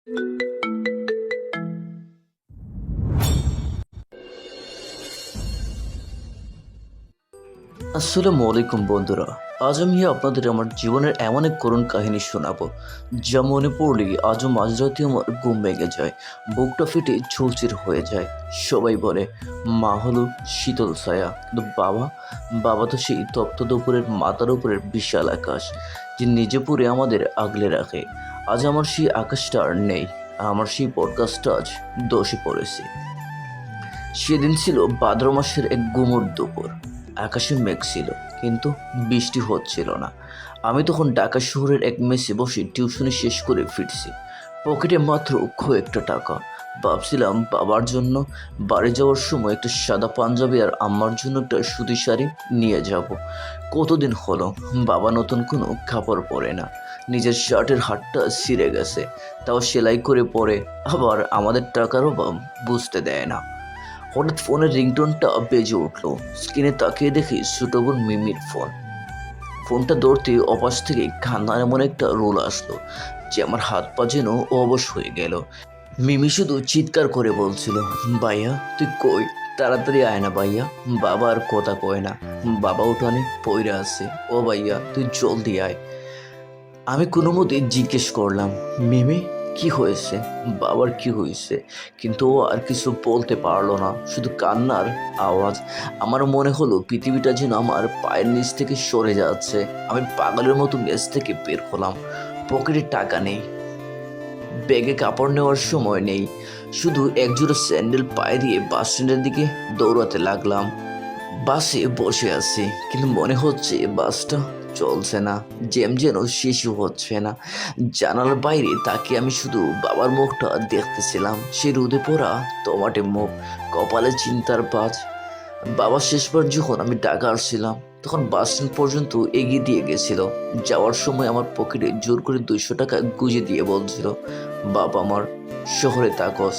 আসসালামু আলাইকুম বন্ধুরা। আজ আমি আপনাদের আমার জীবনের এমন এক করুণ কাহিনী শোনাবো, যা মনে পড়লেই আজও মাঝরাতে আমার ঘুম ভেঙে যায়, বুকটা ফেটে চৌচির হয়ে যায়। সবাই বলে মা হলো শীতল ছায়া, কিন্তু বাবা বাবা তো সেই তপ্ত দুপুরের মাথার উপরের বিশাল আকাশ, যে নিজে পড়ে আমাদের আগলে রাখে। আজ আমার সেই আকাশটা আর নেই, আমার সেই পডকাস্টটা আজ দোষে পড়েছে। সেদিন ছিল ভাদ্র মাসের এক গুমোট দুপুর। আকাশে মেঘ ছিল, কিন্তু বৃষ্টি হচ্ছিল না। আমি তখন ঢাকা শহরের এক মেসে বসে টিউশনি শেষ করে ফিরছি। পকেটে মাত্র কয়েকটা টাকা। ভাবছিলাম বাবার জন্য বাড়ি যাওয়ার সময় একটা সাদা পাঞ্জাবি আর আম্মার জন্য একটা সুতি শাড়ি নিয়ে যাব। কতদিন হলো বাবা নতুন কোনো কাপড় পরে না। নিজের শার্টের হাতটা ছিঁড়ে গেছে, তাও সেলাই করে পরে। আবার আমাদের টাকার অভাব বুঝতে দেয় না। হঠাৎ ফোনের রিংটোনটা বেজে উঠলো। স্ক্রিনে তাকিয়ে দেখি ছোট বোন মিমির ফোন। ফোনটা ধরতে অপাশ থেকে কান্নার এমন একটা রোল আসলো যে আমার হাত পা যেন অবশ হয়ে গেল। মিমি শুধু চিৎকার করে বলছিল, ভাইয়া তুই কই, তাড়াতাড়ি আয় না ভাইয়া। বাবা আর কথা কয় না, বাবা উঠানে পইরা আছে। ও ভাইয়া তুই জলদি আয়। আমি কোনো মতে জিজ্ঞেস করলাম, মিমি কি হয়েছে, বাবার কি হয়েছে? কিন্তু ও আর কিছু বলতে পারলো না, শুধু কান্নার আওয়াজ। আমার মনে হলো পৃথিবীটা যেন আমার পায়ের নিচ থেকে সরে যাচ্ছে। আমি পাগলের মতো মেস থেকে বের হলাম। পকেটে টাকা নেই, ব্যাগে কাপড় নেওয়ার সময় নেই, শুধু একজোড়া স্যান্ডেল পায়ে দিয়ে বাস স্ট্যান্ডের দিকে দৌড়াতে লাগলাম। বাসে বসে আছি, কিন্তু মনে হচ্ছে বাসটা চলছে না, জ্যাম যেন শেষও হচ্ছে না। জানালার বাইরে তাকিয়ে আমি শুধু বাবার মুখটা দেখতেছিলাম, সে রোদে পোড়া টমাটে মুখ, কপালে চিন্তার বাজ। বাবা শেষবার যখন আমি ঢাকা আসছিলাম, তখন বাস স্ট্যান্ড পর্যন্ত এগিয়ে দিয়ে গেছিল। যাওয়ার সময় আমার পকেটে জোর করে 200 টাকা গুঁজে দিয়ে বলছিল, বাবা আমার শহরে তাকস,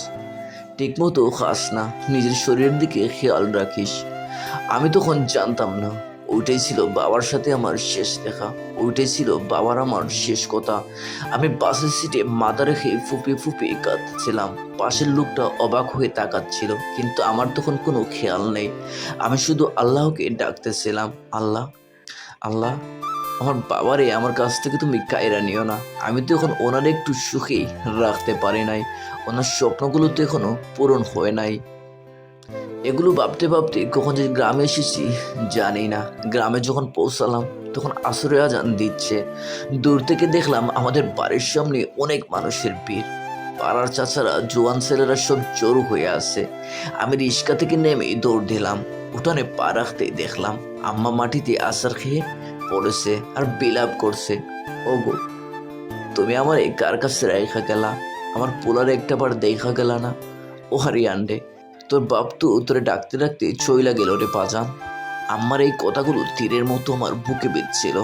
ঠিকমতো খাস না, নিজের শরীরের দিকে খেয়াল রাখিস। আমি তখন জানতাম না, ওইটাই ছিল বাবার সাথে আমার শেষ দেখা, ওইটাই ছিল বাবার আমার শেষ কথা। আমি বাসের সিটে মাথা রেখে ফুপিয়ে ফুপিয়ে কাঁদছিলাম। পাশের লোকটা অবাক হয়ে তাকাচ্ছিল, কিন্তু আমার তখন কোনো খেয়াল নেই। আমি শুধু আল্লাহকে ডাকতেছিলাম, আল্লাহ আল্লাহ, আমার বাবারে আমার কাছ থেকে তুমি কায়রা নিও না। আমি তো এখন ওনার একটু সুখেই রাখতে পারি নাই, ওনার স্বপ্নগুলো তো এখনো পূরণ হয় নাই। এগুলো ভাবতে ভাবতে কখন যে গ্রামে এসেছি জানি না। গ্রামে যখন পৌঁছালাম, তখন আসরে আজান দিচ্ছে। দূর থেকে দেখলাম আমাদের বাড়ির সামনে অনেক মানুষের ভিড়। পাড়ার চাচারা, জোয়ান ছেলেরা সব জড়ো হয়ে আছে। আমি রিক্সা থেকে নেমে দৌড় দিলাম। উঠানে পা রাখতেই দেখলাম আম্মা মাটিতে আছাড় খেয়ে পড়েছে আর বিলাপ করছে, ওগো তুমি আমার এই কার কাছে রেখা গেলা, আমার পোলারে একটা বার দেখা গেলা না। ও হারিয়ান্ডে, তোর বাপ তো তোরে ডাকতে ডাকতে চইলা গেল রে বাজান। আমার এই কথাগুলো তীরের মতো আমার বুকে বিঁধছিল।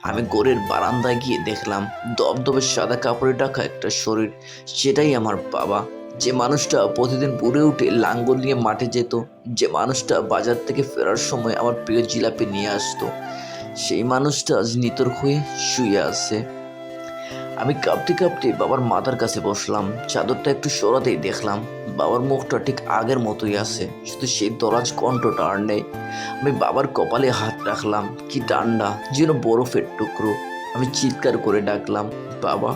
আমি গোরের বারান্দায় গিয়ে দেখলাম দবদবে সাদা কাপড়ে ঢাকা একটা শরীর। সেটাই আমার বাবা, যে মানুষটা প্রতিদিন ভোরে উঠে লাঙ্গল নিয়ে মাঠে যেত, যে মানুষটা বাজার থেকে ফেরার সময় আমার প্রিয় জিলাপি নিয়ে আসতো। সেই মানুষটা আজ নিতর হয়ে শুয়ে আছে। আমি কাঁপতে কাঁপতে বাবার মাথার কাছে বসলাম। চাদরটা একটু সরাতেই দেখলাম বাবার মুখটা ঠিক আগের মতোই আছে, শুধু সেই দরাজ কণ্ঠটা আর নেই। আমি বাবার কপালে হাত রাখলাম, কি ঠান্ডা, যেন বরফের টুকরো। আমি চিৎকার করে ডাকলাম, বাবা,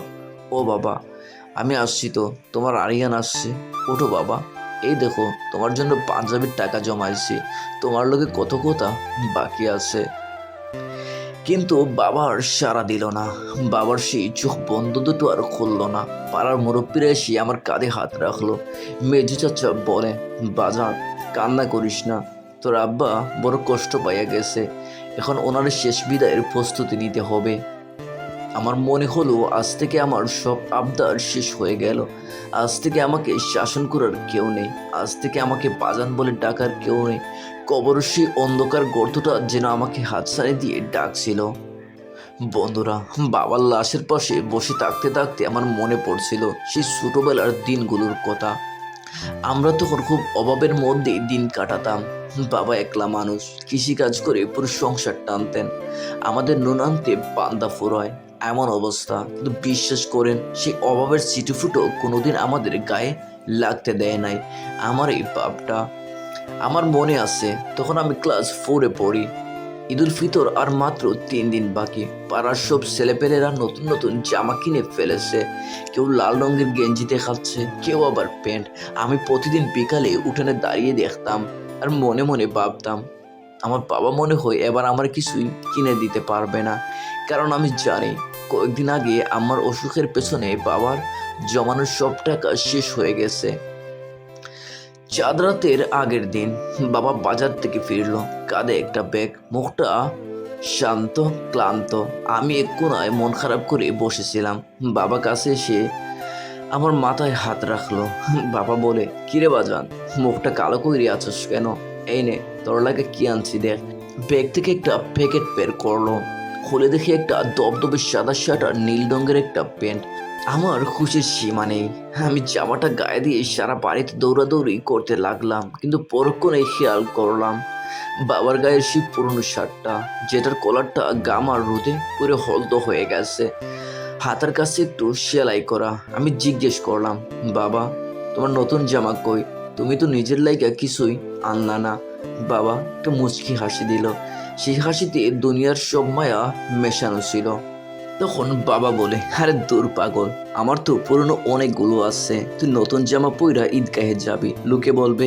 ও বাবা, আমি আসছি তো, তোমার আরিয়ান আসছে, ওঠো বাবা। এই দেখো তোমার জন্য পাঞ্জাবির টাকা জমাইছি, তোমার লোকে কত কথা বাকি আছে। কিন্তু বাবার সাড়া দিল না। বাবার সেই চোখ বন্ধ দুটো আর খুললো না। পাড়ার মুরব্বীরা এসে আমার কাঁধে হাত রাখলো। মেজু চাচা বলে, বাজার কান্না করিস না, তোর আব্বা বড় কষ্ট পাইয়া গেছে, এখন ওনার শেষ বিদায়ের প্রস্তুতি নিতে হবে। আমার মনে হলো আজ থেকে আমার সব আবদার শেষ হয়ে গেল। আজ থেকে আমাকে শাসন করার কেউ নেই, আজ থেকে আমাকে বাজান বলে ডাকার কেউ নেই। কবরের সেই অন্ধকার গর্তটা যেন আমাকে হাতছানি দিয়ে ডাকছিল। বন্ধুরা, বাবার লাশের পাশে বসে থাকতে থাকতে আমার মনে পড়ছিল সেই ছোটবেলার দিনগুলোর কথা। আমরা তখন খুব অভাবের মধ্যেই দিন কাটাতাম। বাবা একলা মানুষ, কৃষিকাজ করে পুরো সংসার টানতেন। আমাদের নুন আনতে পান্তা ফুরোয়, এমন অবস্থা, কিন্তু বিশ্বাস করেন সেই অভাবের চিটিফুটো কোনোদিন আমাদের গায়ে লাগতে দেয় নাই। আমার এই পাপটা আমার মনে আছে, তখন আমি ক্লাস 4-এ পড়ি। ঈদুল ফিতর আর মাত্র 3 দিন বাকি। পাড়ার সব ছেলেপেলেরা নতুন নতুন জামা কিনে ফেলেছে। কেউ লাল রঙের গেঞ্জি দেখাচ্ছে, কেউ আবার প্যান্ট। আমি প্রতিদিন বিকালে উঠানে দাঁড়িয়ে দেখতাম আর মনে মনে ভাবতাম, আমার বাবা মনে হয় এবার আমার কিছুই কিনে দিতে পারবে না। কারণ আমি জানি কয়েকদিন আগে আমার অসুখের পেছনে বাবার জমানো সব টাকা শেষ হয়ে গেছে। চাঁদ রাতের আগের দিন বাবা বাজার থেকে ফিরলো, কাঁধে একটা ব্যাগ, মুখটা শান্ত, ক্লান্ত। আমি এক কোণায় মন খারাপ করে বসেছিলাম। বাবা কাছে এসে আমার মাথায় হাত রাখলো। বাবা বলে, কিরে বাজান, মুখটা কালো করে আছিস কেন? এই নে, তোর লাগে কি আনছি দেখ। ব্যাগ থেকে একটা প্যাকেট বের করলো। খুলে দেখি একটা দবদবে সাদা শার্ট আর নীল রঙের একটা প্যান্ট। আমার খুশির সীমা নেই। আমি জামাটা গায়ে দিয়ে সারা বাড়িতে দৌড়াদৌড়ি করতে লাগলাম, কিন্তু পরক্ষণে খেয়াল করলাম বাবার গায়ের সেই পুরনো শার্টটা, যেটার কলারটা গাম আর রোদে পুরো হলদে হয়ে গেছে, হাতার কাছে একটু সেলাই করা। আমি জিজ্ঞেস করলাম, বাবা, তোমার নতুন জামা কই? তুমি তো নিজের লাইগা কিছুই আনলা না। বাবা একটা মুচকি হাসি দিল। সেই হাসিতে দুনিয়ার সব মায়া মেশানো ছিল। তখন বাবা বলে, আরে দূর পাগল, আমার তো পুরনো অনেকগুলো আছে। তুই নতুন জামা পইরা ঈদগাহে যাবি, লোকে বলবে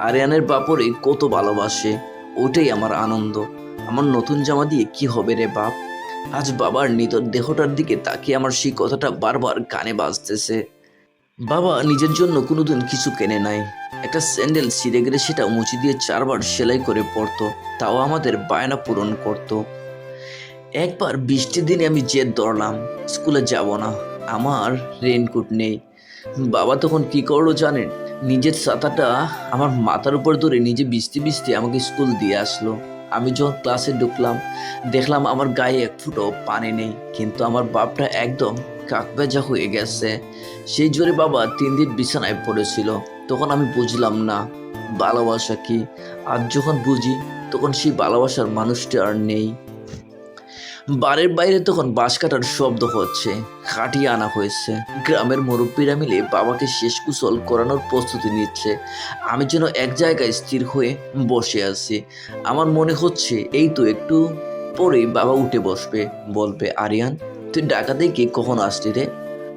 আরিয়ানের বাপরে কত ভালোবাসে। ওটাই আমার আনন্দ। আমার নতুন জামা দিয়ে কি হবে রে বাপ? আজ বাবার নিতর দেহটার দিকে তাকিয়ে আমার সেই কথাটা বারবার কানে বাজতেছে। বাবা নিজের জন্য কোনোদিন কিছু কেনে নাই। একটা স্যান্ডেল ছিঁড়ে গেলে সেটা মুচি দিয়ে 4বার সেলাই করে পরতো, তাও আমাদের বায়না পূরণ করতো। একবার বৃষ্টির দিনে আমি জেদ ধরলাম, স্কুলে যাব না, আমার রেইনকোট নেই। বাবা তখন কি করলো জানেন? নিজের ছাতাটা আমার মাথার উপর ধরে নিজে ভিজতে ভিজতে আমাকে স্কুল দিয়ে আসলো। আমি যখন ক্লাসে ঢুকলাম, দেখলাম আমার গায়ে এক ফুঁটো পানি নেই, কিন্তু আমার বাপটা একদম কাকভেজা হয়ে গেছে। সেই জোরে বাবা 3 দিন বিছানায় পড়েছিল। তখন আমি বুঝলাম না ভালোবাসা কি। আজ যখন বুঝি, তখন সেই ভালোবাসার মানুষটা আর নেই। বাড়ির বাইরে তখন বাঁশ কাটার শব্দ হচ্ছে, খাটিয়ে আনা হয়েছে। গ্রামের মুরব্বীরা মিলে বাবাকে শেষ কুশল করানোর প্রস্তুতি নিচ্ছে। আমি যেন এক জায়গায় স্থির হয়ে বসে আছি। আমার মনে হচ্ছে এই তো একটু পরেই বাবা উঠে বসবে, বলবে, আরিয়ান, তুই ঢাকা থেকে কখন আসলি রে?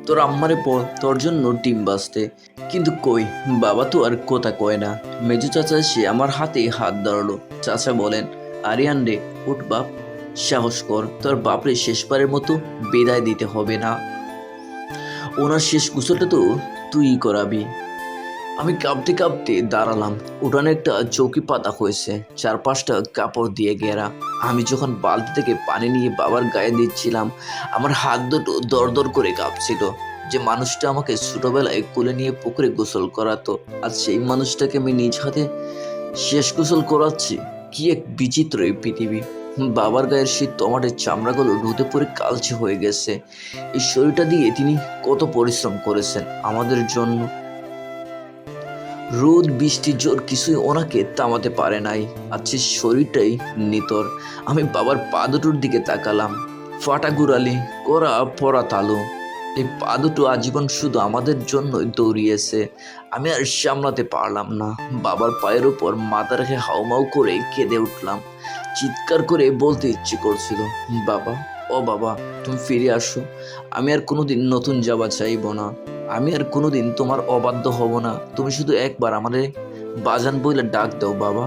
তোর আম্মারে বল তোর জন্য ডিম বাজতে। কিন্তু কই, বাবা তো আর কথা কয় না। মেজু চাচা এসে আমার হাতে হাত ধরলো। চাচা বলেন, আরিয়ান রে, উঠ বাপ, সাহস কর, তোর বাপরে শেষবারের মতো বিদায় দিতে হবে না। ওনার শেষ গোসলটা তো তুই করাবি। আমি কাঁপতে কাঁপতে দাঁড়ালাম। উঠানে একটা চৌকি পাতা হয়েছে, 4-5টা কাপড় দিয়ে ঘেরা। আমি যখন বালতি থেকে পানি নিয়ে বাবার গায়ে দিচ্ছিলাম, আমার হাত দুটো দরদর করে কাঁপছিল। যে মানুষটা আমাকে ছোটবেলায় কোলে নিয়ে পুকুরে গোসল করাতো, আর সেই মানুষটাকে আমি নিজ হাতে শেষ গোসল করাচ্ছি। কি এক বিচিত্র এই পৃথিবী। বাবার গায়ের সেই টমাটের চামড়াগুলো রোদে পড়ে কালচে হয়ে গেছে। এই শরীরটা দিয়ে তিনি কত পরিশ্রম করেছেন আমাদের জন্য। রোদ বৃষ্টি জোর কিছুই ওনাকে থামাতে পারে নাই। আর সেই শরীরটাই নিতর। আমি বাবার পা দুটোর দিকে তাকালাম, ফাটা গুড়ালি, করা পরা তালু। এই পা দুটো আজীবন শুধু আমাদের জন্যই দৌড়িয়েছে। আমি আর সামলাতে পারলাম না। বাবার পায়ের উপর মাথা রেখে হাউমাউ করে কেঁদে উঠলাম। চিৎকার করে বলতে ইচ্ছে করছিল, বাবা, ও বাবা, তুমি ফিরে আসো। আমি আর কোনোদিন নতুন যাওয়া চাইব না। আমি আর কোনোদিন তোমার অবাধ্য হব না। তুমি শুধু একবার আমাদের বাজান বইলে ডাক দাও বাবা।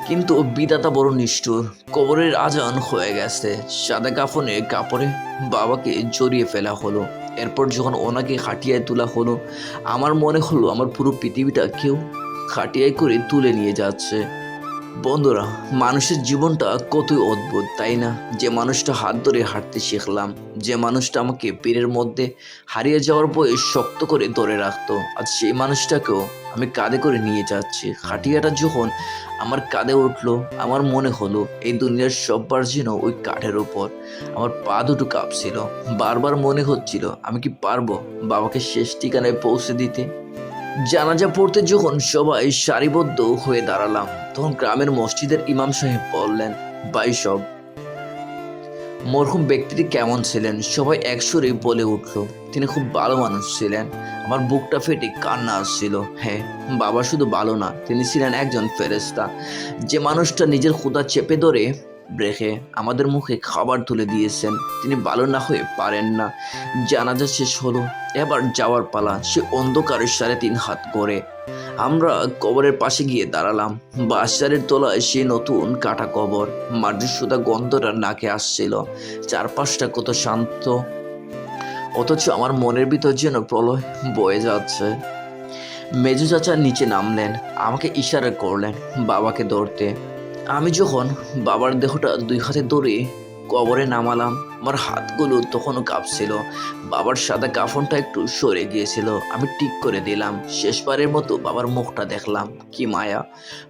কিন্তু বিধাতা বড় নিষ্ঠুর। কবরের আজান হয়ে গেছে। সাদা কাপড়ে বাবাকে জড়িয়ে ফেলা হলো। এরপর যখন ওনাকে খাটিয়ায় তোলা হলো, আমার মনে হলো আমার পুরো পৃথিবীটা কেউ খাটিয়ায় করে তুলে নিয়ে যাচ্ছে। বন্ধুরা, মানুষের জীবনটা কতই অদ্ভুত, তাই না? যে মানুষটা হাত ধরে হাঁটতে শিখলাম, যে মানুষটা আমাকে পীরের মধ্যে হারিয়ে যাওয়ার ভয়ে শক্ত করে ধরে রাখতো, আজ সেই মানুষটাকেও আমি কাঁধে করে নিয়ে যাচ্ছি। খাটিয়াটা যখন আমার কাঁধে উঠলো, আমার মনে হলো এই দুনিয়ার সববার যেন ওই কাঠের ওপর। আমার পা দুটো কাঁপছিল। বারবার মনে হচ্ছিল, আমি কি পারবো বাবাকে শেষ ঠিকানায় পৌঁছে দিতে? জানাজা পড়তে যখন সবাই সারিবদ্ধ হয়ে দাঁড়ালাম, তখন গ্রামের মসজিদের ইমাম সাহেব বললেন, ভাই সব, মরহুম ব্যক্তিটি কেমন ছিলেন? সবাই একসুরেই বলে উঠল, তিনি খুব ভালো মানুষ ছিলেন। আমার বুকটা ফেটে কান্না আসছিল। হ্যাঁ, বাবা শুধু ভালো না, তিনি ছিলেন একজন ফেরেশতা। যে মানুষটা নিজের ক্ষুধা চেপে ধরে রেখে আমাদের মুখে খাবার তুলে দিয়েছেন, তিনি ভালো না হয়ে পারেন না। জানাজা শেষ হলো, এবার যাওয়ার পালা। সে অন্ধকারে 3.5 হাত করে আমরা কবরের পাশে গিয়ে দাঁড়ালাম। বাঁশঝাড়ের তলায় সে নতুন কাটা কবর, মাটির সুতা গন্ধটা নাকে আসছিল। চারপাশটা কত শান্ত, অথচ আমার মনের ভিতর যেন প্রলয় বয়ে যাচ্ছে। মেজু চাচা নিচে নামলেন, আমাকে ইশারা করলেন বাবাকে ধরতে। আমি যখন বাবার দেহটা 2 হাতে ধরে কবরে নামালাম, আমার হাতগুলো তখনও কাঁপছিল। বাবার সাদা কাফনটা একটু সরে গিয়েছিল, আমি ঠিক করে দিলাম। শেষবারের মতো বাবার মুখটা দেখলাম, কি মায়া,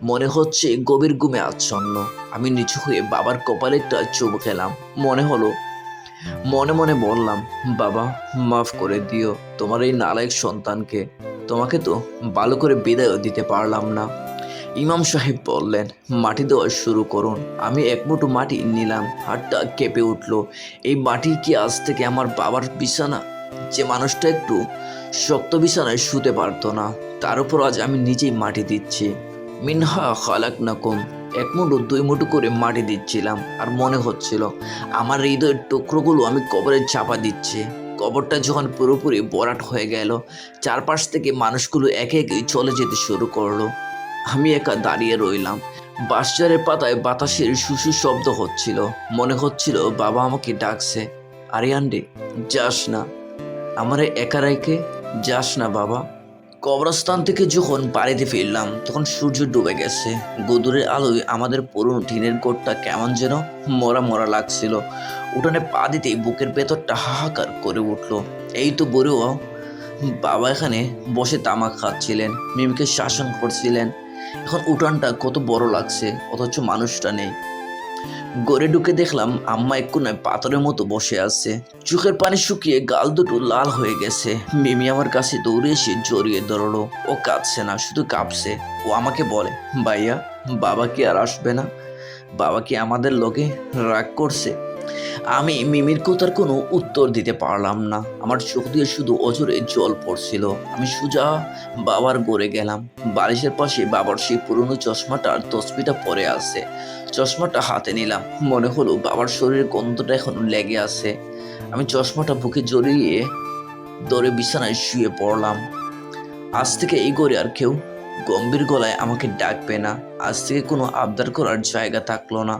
মনে হচ্ছে গভীর ঘুমে আচ্ছন্ন। আমি নিচু হয়ে বাবার কপালে একটা চুমু খেলাম। মনে মনে বললাম, বাবা, মাফ করে দিও তোমার এই নালায়ক সন্তানকে। তোমাকে তো ভালো করে বিদায়ও দিতে পারলাম না। ইমাম সাহেব বললেন, মাটি দেওয়া শুরু করুন। আমি এক মুঠো মাটি নিলাম, হাতটা কেঁপে উঠল। এই মাটি কি আজ থেকে আমার বাবার বিছানা? যে মানুষটা একটু শক্ত বিছানায় শুতে পারতো না, তার উপর আজ আমি নিজেই মাটি দিচ্ছি। মিনহা খালাকনাকুম। 1 মুঠো 2 মুঠো করে মাটি দিচ্ছিলাম, আর মনে হচ্ছিল আমার হৃদয়ের টুকরোগুলো আমি কবরে চাপা দিচ্ছি। কবরটা যখন পুরোপুরি ভরাট হয়ে গেল, চারপাশ থেকে মানুষগুলো একে একে চলে যেতে শুরু করলো। আমি একা দাঁড়িয়ে রইলাম। বাঁশঝাড়ের পাতায় বাতাসের সুসু শব্দ হচ্ছিল। মনে হচ্ছিল বাবা আমাকে ডাকছে, আরিয়ান্ডে, যাস না, আমারে একা রেখে যাস না বাবা। কবরস্থান থেকে যখন বাড়িতে ফিরলাম, তখন সূর্য ডুবে গেছে। গোদুরের আলোয় আমাদের পুরনো টিনের ঘরটা কেমন যেন মরা মরা লাগছিল। উঠানে পা দিতেই বুকের ভেতরটা হাহাকার করে উঠল। এই তো বুড়ো বাবা এখানে বসে তামাক খাচ্ছিলেন, মিমিকে শাসন করছিলেন। এখন উঠানটা কত বড় লাগছে, অথচ মানুষটা নেই। ঘরে ঢুকে দেখলাম আম্মা এক কোনায় পাথরের মতো বসে আছে, চোখের পানি শুকিয়ে গাল দুটো লাল হয়ে গেছে। মিমি আমার কাছে দৌড়ে এসে জড়িয়ে ধরলো। ও কাঁদছে না, শুধু কাঁপছে। ও আমাকে বলে, ভাইয়া, বাবা কি আর আসবে না? বাবা কি আমাদের লোকে রাগ করছে? আমি মিমির কথার কোনো উত্তর দিতে পারলাম না। আমার চোখ দিয়ে শুধু অজরে জল পড়ছিল। আমি সোজা বাবার ঘরে গেলাম। বালিশের পাশে বাবার সেই পুরনো চশমাটার তসবিটা পরে আছে। চশমাটা হাতে নিলাম, মনে হলো বাবার শরীরের গন্ধটা এখনো লেগে আছে। আমি চশমাটা বুকে জড়িয়ে ধরে বিছানায় শুয়ে পড়লাম। আজ থেকে এই ঘরে আর কেউ গম্ভীর গলায় আমাকে ডাকবে না। আজ থেকে কোনো আবদার করার জায়গা থাকলো না।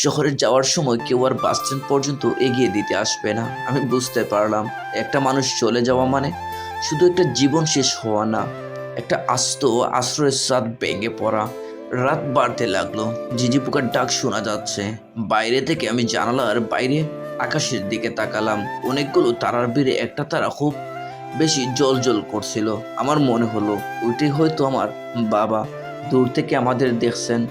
শহরে যাওয়ার সময় কেউ আর বাস স্ট্যান্ড পর্যন্ত এগিয়ে দিতে আসবে না। আমি বুঝতে পারলাম, একটা মানুষ চলে যাওয়া মানে শুধু একটা জীবন শেষ হওয়া না, একটা আস্ত আশ্রয়ের ছাদ ভেঙে পড়া। রাত বাড়তে লাগলো, ঝিঝি পোকার ডাক শোনা যাচ্ছে। বাইরে থেকে আমি জানালার বাইরে আকাশের দিকে তাকালাম। অনেকগুলো তারার ভিড়ে একটা তারা খুব বেশি জ্বল করছিল। আমার মনে হলো ওইটাই হয়তো আমার বাবা, দূর থেকে আমাদের দেখছেন।